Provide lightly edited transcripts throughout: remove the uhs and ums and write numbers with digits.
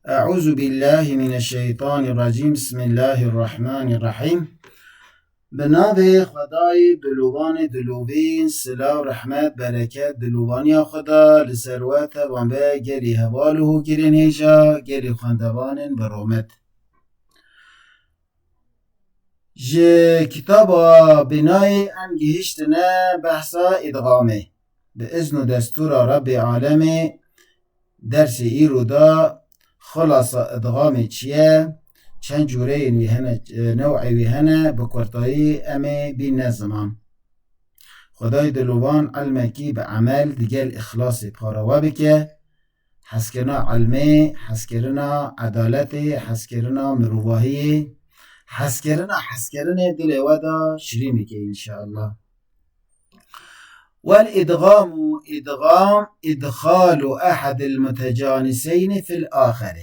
اعوذ بالله من الشیطان الرجیم. بسم الله الرحمن الرحیم. به نام خدای دلوبان دلوبین، سلا و رحمت برکت دلوبانی خدا لسروت وانبه گلی هوالو گرین هیجا گلی خواندوان برومت جه کتابا بنای انگهشتنه بحثا ادغامه به اذن و دستور رب عالم. درس ایرو دا خلاصه ادغام چیه، چند جوره نوعی ویهنه بکورتایی امی بین نظمان. خدای دلوان علمکی به عمل دیگل اخلاص پاروه بکه، حسکرنا علمه، حسکرنا عدالت، حسکرنا مروواهی، حسکرنا دل ودا شریمی که انشاءالله. والإدغام إدغام إدخال أحد المتجانسين في الآخر.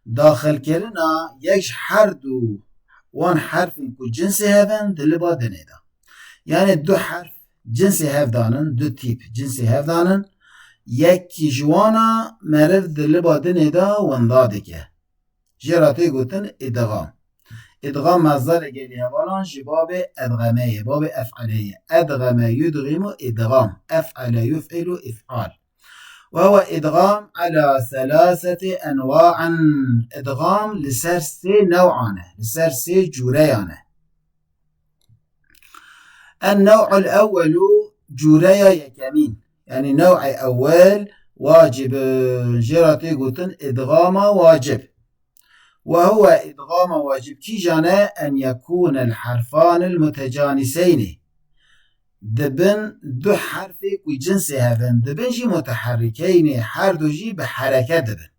داخل كرنا يش حردو وان حرف كو جنس هفن دلبا دنيدا، يعني دو حرف جنس هف دانن، دو تيب جنس هف دانن، يكي جوانا مرف دلبا دنيدا واندادكه جراتي قوتن إدغام. ادغام مصدر گلی هوالان جباب ادغمه، باب افعله، ادغم يدغم ادغام، افعل يفعل افعال. وهو ادغام على ثلاثة انواع. ادغام لسر سي نوعانه، لسر سي جوريانه. النوع الاول جوريا يكمين، يعني نوع اول واجب جراتي قلتن ادغام واجب. وهو إدغام واجب كي جانا أن يكون الحرفان المتجانسين دبن دو حرفي كي جنس هفن دبن جي متحركين، حر دو جي بحركة دبن،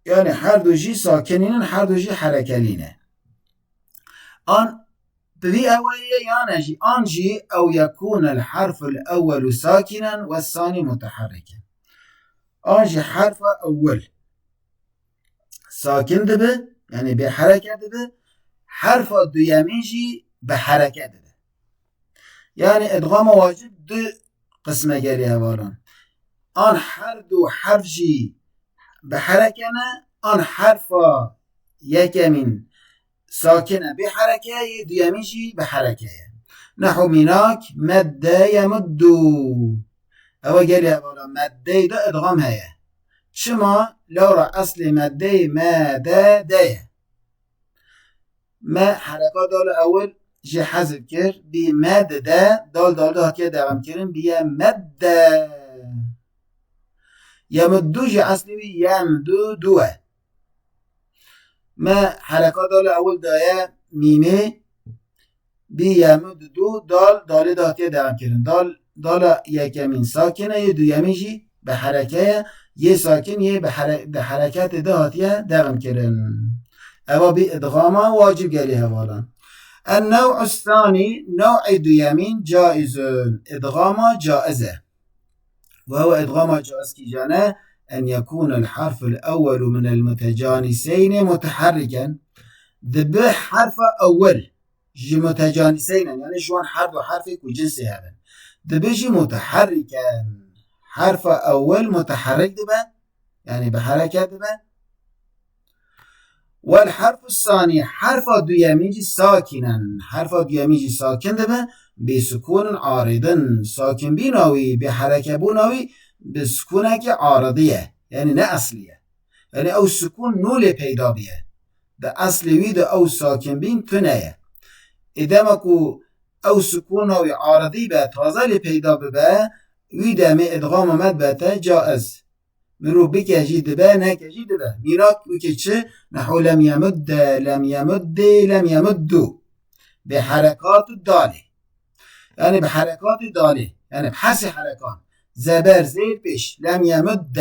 يعني حر دو جي ساكنين، حر دو جي حركلين. آن بذي أولية يعني جي آن جي أو يكون الحرف الأول ساكنا والثاني متحركا. آن جي حرف أول ساکن دبه، یعنی به حرکت دبه، حرف دویمی جی به حرکت دبه. یعنی ادغام واجب دو قسمه گری هوالان. آن هر دو حرف جی به حرکنه، آن حرف یکمین ساکنه به حرکه، دویمی جی به حرکه. نحو میناک مده یمدو، او گری هوالان مده دا ادغام هیه. شما لورا اصل ماده ماده ده ما حرکات دال اول جه حذف کرد بی ماده ده دال ده که دوام کردن بیا ماده یمدو جه اصلی بی یمدو دوه. ما حرکات دال اول دایه میمه بی یمدو دال ده که دوام کردن دال یکمین ساکنه یه دویمی جی به حرکه، یه ساکن یه به حرکت دهاتیه دغم کرن. اما بی ادغام واجب گلی هوالان. النوع الثاني نوع دویمین جائز، ادغام جائزه. وهو ادغام جائز کی جانه ان يكون الحرف الاول من المتجانسين متحركا. دبه حرف اول جي متجانسين، يعني شوان حرف و حرفي كو جنسي هذا دبه جي متحركا، حرف اول متحرك دبه يعني بحركة دبه. والحرف الثاني حرف دویمیجی ساکنا، حرف دویمیجی ساکن دبه بسكون عارضا، ساكن بيناوي بحركة بوناوي بسكونك عارضية، يعني نه اصلية، يعني او سكون نول پیدا بیه ده اصلي ده او ساكن بين تنية. اذا ماكو او سكوناوي عارضي به تازه لپیدا ببه ویده می ادغام آمد بته جائز. مرو بکجی دبه نکجی دبه میراک ویکه چه نحو لم یمد لم یمد لم یمدو به حرکات داله، یعنی به حرکات داله، یعنی بحث حرکان زبر زیر پیش لم یمد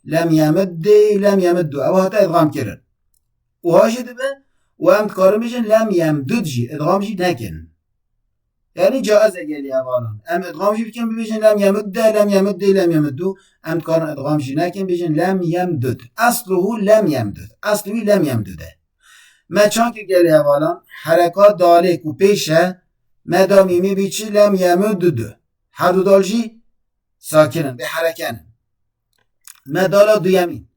لم یمد لم یمدو او هاتا ادغام کرن و هاشه دبه و هم کارو میشن لم یمدود جی ادغام جی نکن، يعني جائز گلی هوالان. ام ادغام جی بکن ببیشن لم یمد لم یمد لم یمدو، ام کارن ادغام جی نکن ببیشن لم یمدد، اصله لم یمدد، اصلی لم یمدده. ما چون که گلی هوالان حرکات داله کو پیشه مدامی می بیچی لم یمدد، هر دو دال جی ساکنن به حرکنن. مدالا دویمین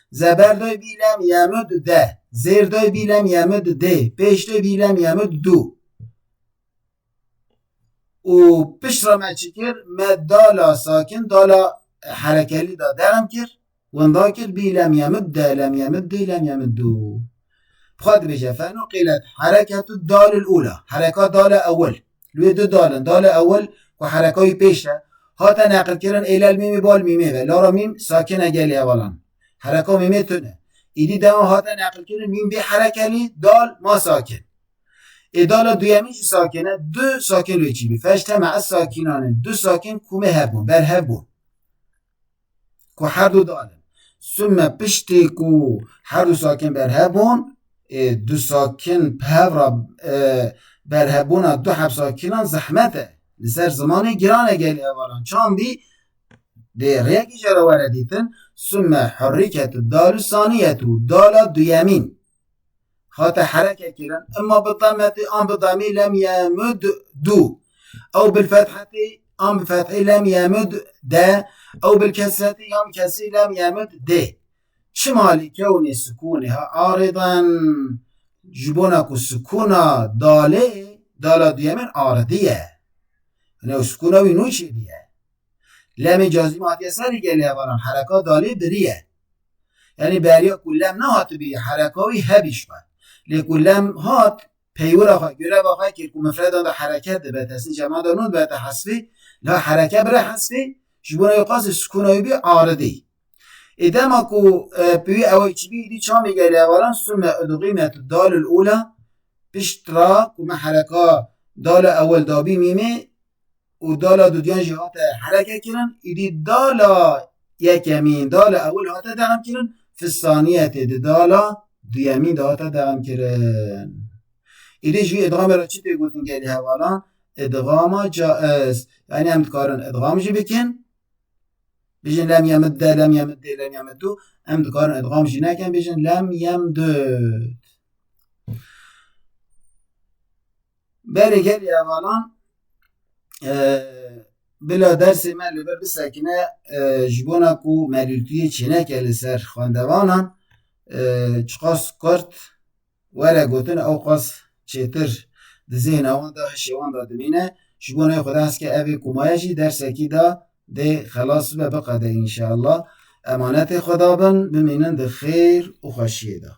زبر دای بیلم یمد ده، زیر دای بیلم یمد ده، پیش دای بیلم یمد دو. و پیش را مچکر مدالا ساکن دالا حرکلی دا درم کر وندا کر بیلم یمد ده لم یمد ده لم یمد دو. بخواد بشه فانو قیلت حرکت دال الاولى حرکات دال اول لوی دو دالن دال اول و حرکای پیشه هاتا نقل کرن ایلال میمی بال میمی و لارا میم ساکن اگلی اولان حرکا میمی تونه ایدی دما هاتا نقل کرن میم بی حرکلی دال ما ساکن ادالا دویمیش ساکنه دو ساکن لوی چی بی فاجتمع الساکنان دو ساکن کومه هبون بر هبون کو هر دو دالن ثم پشتی کو هر دو ساکن بر هبون دو ساکن پهورا برهبونا دو حب ساکنان زحمته لسر زمان گرانه گلی اوالان چان بی ده ریکی جرا وردیتن ثم حرکت دال ثانیتو دالا دویمین خاطر حرکه کرن اما بالضمت ام بضمی لم یمد دو او بالفتحة ام بفتحی لم یمد ده او بالكسرة ام کسی لم یمد ده شمال كون سكونها عارضا جبونك السكونة داله دالا ديمن عارضية يعني سكونة وينوشي بيه لم جازمات يساري قال يا حركات داله بريه يعني بريه كلهم نهات بيه حركاوي هبش بيه لكلهم هات پیور آخواه گره باخواه که مفرد دا حرکت ده بتسنی جمع دانون بتا حسفه لا حرکت بره حسفه جبونه يقاس سكونة بيه عارضي إذا ماكو بي أو اتش بي دي شام يجي أولا ثم أدغمت الدال الأولى باشتراك وما حركة دال أول دابي ميمي ودال دوديان جهات حركة كرن إدي دال يكمين دال أول هات دعم كرن في الثانية دال ديامين هات دعم كرن إدي جوي إدغام را چی تقولن جالي أولا إدغام جائز يعني هم تكارن إدغام جي بكن بيجن لم يمد لم يمد لم يمدو ام دكارن ادغام جنا كان بيجن لم يمدد بله گل اوالان بلا درس من لبر بساکنه جبونا کو ملولتوی چینه که لسر خواندوانان چقاس کرد ولا گوتن او قاس چیتر دزین اوان دا هشیوان دا دمینه جبونا خدا هست که اوی کمایشی درس اکی دا ده خلاص بقى ده إن شاء الله أمانات خدا بن بمینند خیر و خوشیه ده